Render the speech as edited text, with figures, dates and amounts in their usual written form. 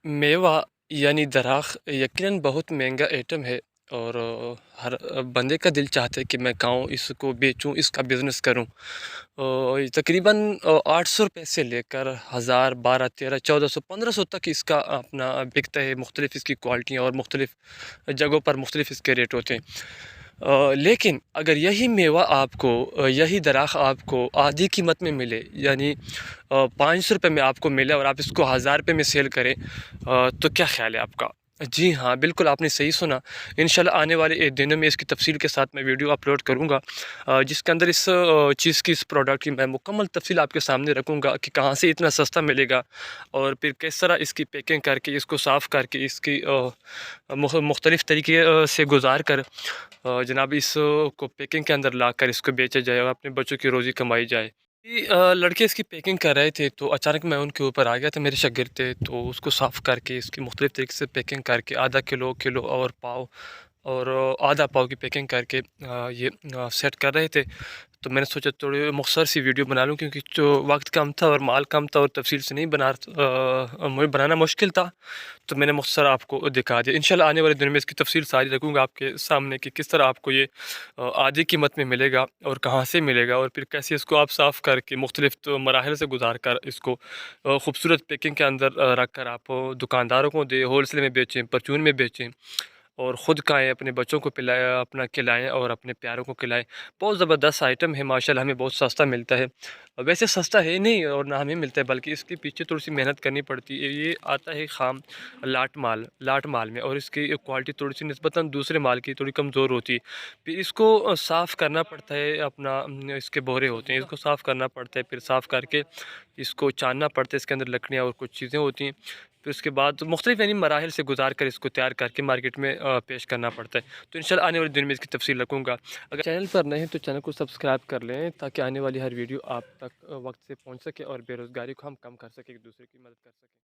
मेवा यानी दराख़ यकीनन बहुत महंगा आइटम है और हर बंदे का दिल चाहता है कि मैं खाऊं, इसको बेचूं, इसका बिज़नेस करूं। ये तकरीबन 800 रुपये से लेकर 1000, 12, 13, 1400, 1500 तक इसका अपना बिकता है। मुख्तलिफ इसकी क्वालिटियाँ और मुख्तलिफ जगहों पर मुख्तलिफ इसके रेट होते हैं। लेकिन अगर यही मेवा आपको यही दराख़ आपको आधी कीमत में मिले, यानी 500 रुपये में आपको मिले और आप इसको 1000 रुपये में सेल करें, तो क्या ख़्याल है आपका? जी हाँ, बिल्कुल आपने सही सुना। इंशाल्लाह आने वाले दिनों में इसकी तफ़सील के साथ मैं वीडियो अपलोड करूँगा, जिसके अंदर इस चीज़ की, इस प्रोडक्ट की मैं मुकम्मल तफ़सील आपके सामने रखूँगा कि कहाँ से इतना सस्ता मिलेगा और फिर किस तरह इसकी पैकिंग करके, इसको साफ़ करके, इसकी मुख्तलिफ़ तरीके से गुज़ार कर जनाब इसको पैकिंग के अंदर लाकर इसको बेचा जाए और अपने बच्चों की रोज़ी कमाई जाए। कि लड़के इसकी पैकिंग कर रहे थे तो अचानक मैं उनके ऊपर आ गया था। मेरे शागिर्द थे तो उसको साफ़ करके इसकी मुख्तलिफ़ तरीके से पैकिंग करके आधा किलो, किलो और पाव और आधा पाव की पैकिंग करके ये सेट कर रहे थे। तो मैंने सोचा थोड़ी मुख्तसर सी वीडियो बना लूँ, क्योंकि जो वक्त कम था और माल कम था और तफसील से नहीं मुझे बनाना मुश्किल था, तो मैंने मुख्तसर आपको दिखा दिया। इंशाल्लाह आने वाले दिनों में इसकी तफसील सारी रखूँगा आपके सामने कि किस तरह आपको ये आधी कीमत में मिलेगा और कहाँ से मिलेगा और फिर कैसे इसको आप साफ़ करके मुख्तलिफ़ तो मराहिल से गुजार कर इसको खूबसूरत पैकिंग के अंदर रख कर आप दुकानदारों को दें, होलसेल में बेचें, परचून में बेचें और ख़ुद खाएँ, अपने बच्चों को पिलाएँ, अपना खिलाएँ और अपने प्यारों को खिलाएँ। बहुत ज़बरदस्त आइटम है माशाल्लाह, हमें बहुत सस्ता मिलता है। वैसे सस्ता है नहीं और ना हमें मिलता है, बल्कि इसके पीछे थोड़ी-सी मेहनत करनी पड़ती है। ये आता है ख़ाम लाट माल में और इसकी क्वालिटी थोड़ी-सी निस्बतन दूसरे माल की थोड़ी कमज़ोर होती है। फिर इसको साफ़ करना पड़ता है, अपना इसके बोरे होते हैं, इसको साफ़ करना पड़ता है, फिर साफ़ करके इसको छानना पड़ता है, इसके अंदर लकड़ियाँ और कुछ चीज़ें होती हैं। फिर उसके बाद मुख्तलिफ़ यानी मराहिल से गुजार कर इसको तैयार करके मार्केट में पेश करना पड़ता है। तो इंशाल्लाह आने वाले दिन में इसकी तफ़सील रखूँगा। अगर चैनल पर नए हैं तो चैनल को सब्सक्राइब कर लें, ताकि आने वाली हर वीडियो आप तक वक्त से पहुँच सके और बेरोज़गारी को हम कम कर सकें, एक दूसरे की मदद कर सकें।